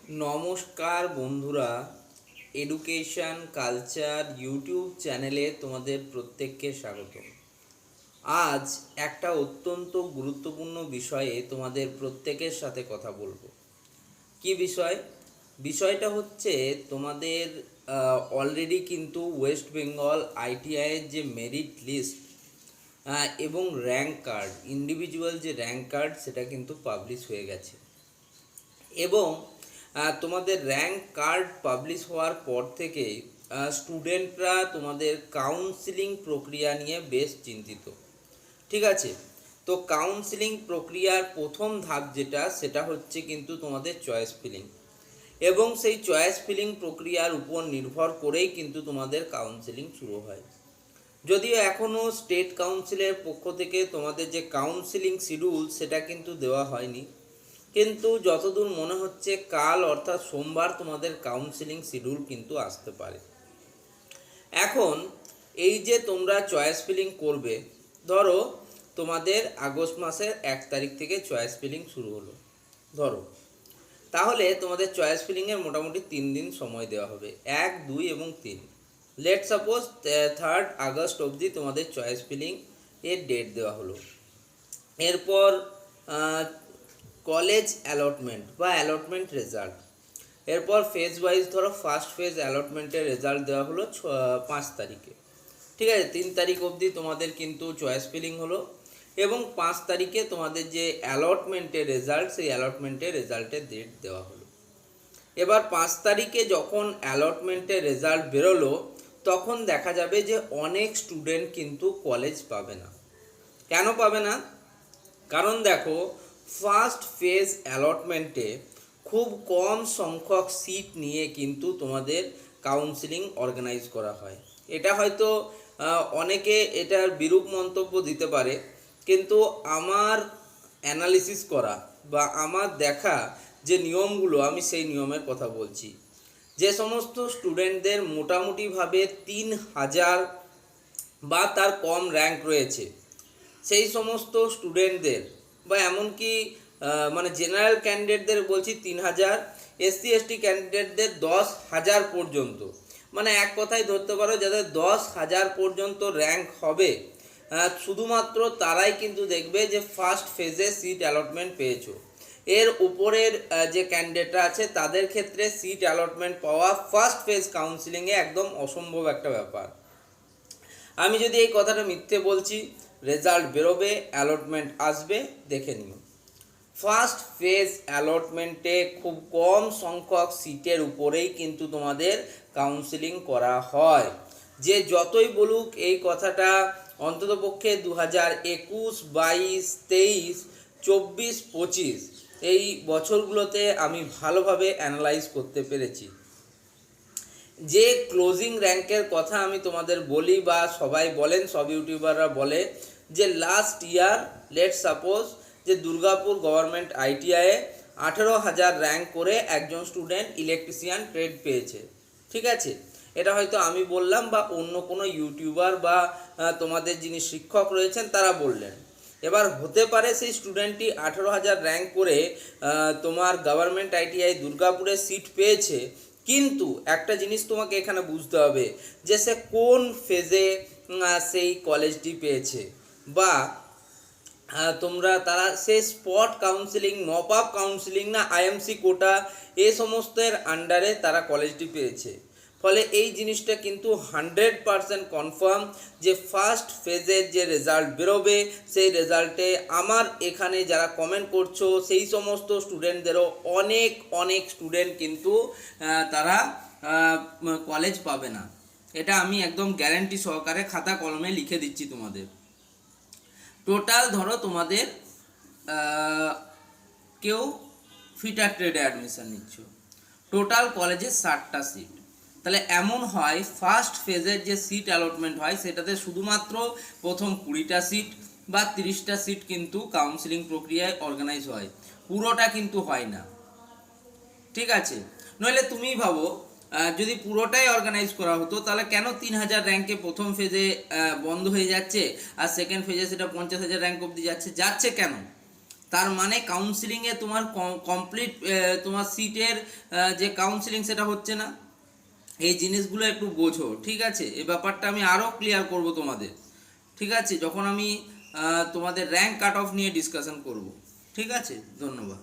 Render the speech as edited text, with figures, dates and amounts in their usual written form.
নমস্কার বন্ধুরা, education culture YouTube চ্যানেলে তোমাদের প্রত্যেককে স্বাগত। আজ একটা অত্যন্ত গুরুত্বপূর্ণ বিষয়ে তোমাদের প্রত্যেকের সাথে কথা বলবো। কি বিষয়? বিষয়টা হচ্ছে তোমাদের অলরেডি কিন্তু ওয়েস্ট বেঙ্গল আইটিআইয়ের যে মেরিট লিস্ট এবং র্যাঙ্ক কার্ড, ইন্ডিভিজুয়াল যে র্যাঙ্ক কার্ড সেটা কিন্তু পাবলিশ হয়ে গেছে। এবং তোমাদের র্যাঙ্ক কার্ড পাবলিশ হওয়ার পর থেকে স্টুডেন্টরা তোমাদের কাউন্সিলিং প্রক্রিয়া নিয়ে বেশ চিন্তিত। ঠিক আছে, তো কাউন্সিলিং প্রক্রিয়ার প্রথম ধাপ যেটা, সেটা হচ্ছে কিন্তু তোমাদের চয়েস ফিলিং। এবং সেই চয়েস ফিলিং প্রক্রিয়ার উপর নির্ভর করেই কিন্তু তোমাদের কাউন্সিলিং শুরু হয়। যদিও এখনও স্টেট কাউন্সিলের পক্ষ থেকে তোমাদের যে কাউন্সিলিং শিডিউল সেটা কিন্তু দেওয়া হয়নি, কিন্তু যতদূর মনে হচ্ছে কাল অর্থাৎ সোমবার তোমাদের কাউন্সিলিং শিডিউল কিন্তু আসতে পারে। এখন এই যে তোমরা চয়েস ফিলিং করবে, ধরো তোমাদের আগস্ট মাসের 1 তারিখ থেকে চয়েস ফিলিং শুরু হলো ধরো, তাহলে তোমাদের চয়েস ফিলিংয়ের মোটামুটি 3 দিন সময় দেওয়া হবে, 1, 2 এবং 3। লেট সাপোজ 3 আগস্ট অবধি তোমাদের চয়েস ফিলিং এর ডেট দেওয়া হলো। এরপর কলেজ অ্যালটমেন্ট বা অ্যালটমেন্ট রেজাল্ট। এরপর ফেজ ওয়াইজ ধরো ফার্স্ট ফেজ অ্যালটমেন্টের রেজাল্ট দেওয়া হলো 5 তারিখে। ঠিক আছে, 3 তারিখ অবধি তোমাদের কিন্তু চয়েস ফিলিং হলো এবং 5 তারিখে তোমাদের যে অ্যালটমেন্টের রেজাল্ট, সেই অ্যালটমেন্টের রেজাল্টের ডেট দেওয়া হলো। এবার 5 তারিখে যখন অ্যালটমেন্টের রেজাল্ট বেরোলো, তখন দেখা যাবে যে অনেক স্টুডেন্ট কিন্তু কলেজ পাবে না। কেন পাবে না? কারণ দেখো, ফার্স্ট ফেজ অ্যালটমেন্টে খুব কম সংখ্যক সিট নিয়ে কিন্তু তোমাদের কাউন্সিলিং অর্গানাইজ করা হয়। এটা হয়তো অনেকে এটার বিরূপ মন্তব্য দিতে পারে, কিন্তু আমার অ্যানালিসিস করা বা আমার দেখা যে নিয়মগুলো, আমি সেই নিয়মের কথা বলছি। যে সমস্ত স্টুডেন্টদের মোটামুটিভাবে 3,000 বা তার কম র্যাঙ্ক রয়েছে, সেই সমস্ত স্টুডেন্টদের বা এমনকি মানে জেনারেল ক্যান্ডিডেটদের বলছি 3,000, এসসি এসটি ক্যান্ডিডেটদের 10,000 পর্যন্ত, মানে এক কথায় ধরতে পারো যাদের 10,000 পর্যন্ত র্যাঙ্ক হবে, শুধুমাত্র তারাই কিন্তু দেখবে যে ফার্স্ট ফেজে সিট অ্যালটমেন্ট পেয়েছো। এর উপরের যে ক্যান্ডিডেটরা আছে তাদের ক্ষেত্রে সিট অ্যালটমেন্ট পাওয়া ফার্স্ট ফেজ কাউন্সিলিংয়ে একদম অসম্ভব একটা ব্যাপার। আমি যদি এই কথাটা মিথ্যে বলছি, রেজাল্ট বেরোবে, অ্যালটমেন্ট আসবে, দেখে নিও। ফার্স্ট ফেজ অ্যালটমেন্টে খুব কম সংখ্যক সিটের উপরেই কিন্তু তোমাদের কাউন্সিলিং করা হয়। যে যতই বলুক এই কথাটা, অন্ততপক্ষে 2021, 22, 23, 24, 25 এই বছরগুলোতে আমি ভালোভাবে অ্যানালাইজ করতে পেরেছি। যে ক্লোজিং র্যাঙ্কের কথা আমি তোমাদের বলি বা সবাই বলেন, সব ইউটিউবাররা বলে যে লাস্ট ইয়ার লেট সাপোজ যে দুর্গাপুর গভর্নমেন্ট আইটিআইয়ে 18,000 র্যাঙ্ক করে একজন স্টুডেন্ট ইলেকট্রিশিয়ান ট্রেড পেয়েছে। ঠিক আছে, এটা হয়তো আমি বললাম বা অন্য কোনো ইউটিউবার বা তোমাদের যিনি শিক্ষক রয়েছেন তারা বললেন। এবার হতে পারে সেই স্টুডেন্টটি 18,000 র্যাঙ্ক করে তোমার গভর্নমেন্ট আইটিআই দুর্গাপুরে সিট পেয়েছে, কিন্তু একটা জিনিস তোমাকে এখানে বুঝতে হবে যে সে কোন ফেজে সেই কলেজটি পেয়েছে, বা তারা সে spot counselling, mop up counselling না আইএমসি কোটা, এ সমস্তের আন্ডারে তারা কলেজটি পেয়েছে। ফলে এই জিনিসটা কিন্তু 100% কনফার্ম যে ফার্স্ট ফেজের যে রেজাল্ট বেরোবে, সেই রেজাল্টে আমার এখানে যারা কমেন্ট করছো সেই সমস্ত স্টুডেন্টদেরও অনেক অনেক স্টুডেন্ট কিন্তু তারা কলেজ পাবে না। এটা আমি একদম গ্যারান্টি সহকারে খাতা কলমে লিখে দিচ্ছি তোমাদের। টোটাল ধরো তোমাদের কেউ ফিটার ট্রেডে অ্যাডমিশন নিচ্ছ, টোটাল কলেজে 60টা সিট। তাহলে এমন হয় ফার্স্ট ফেজের যে সিট অ্যালটমেন্ট হয় সেটাতে শুধুমাত্র প্রথম 20টা সিট বা 30টা সিট কিন্তু কাউন্সিলিং প্রক্রিয়ায় অর্গানাইজ হয়, পুরোটা কিন্তু হয় না। ঠিক আছে, নইলে তুমিই ভাবো যদি পুরোটাই অর্গানাইজ করা হতো তাহলে কেন 3,000 র্যাঙ্কে প্রথম ফেজে বন্ধ হয়ে যাচ্ছে আর সেকেন্ড ফেজে সেটা 50,000 র্যাঙ্ক অবধি যাচ্ছে কেন? তার মানে কাউন্সিলিংয়ে তোমার কমপ্লিট তোমার সিটের যে কাউন্সিলিং সেটা হচ্ছে না। এই জিনিসগুলো একটু বোঝো, ঠিক আছে? এই ব্যাপারটা আমি আরও ক্লিয়ার করব তোমাদের, ঠিক আছে, যখন আমি তোমাদের র্যাঙ্ক কাট অফ নিয়ে ডিসকাশন করব। ঠিক আছে, ধন্যবাদ।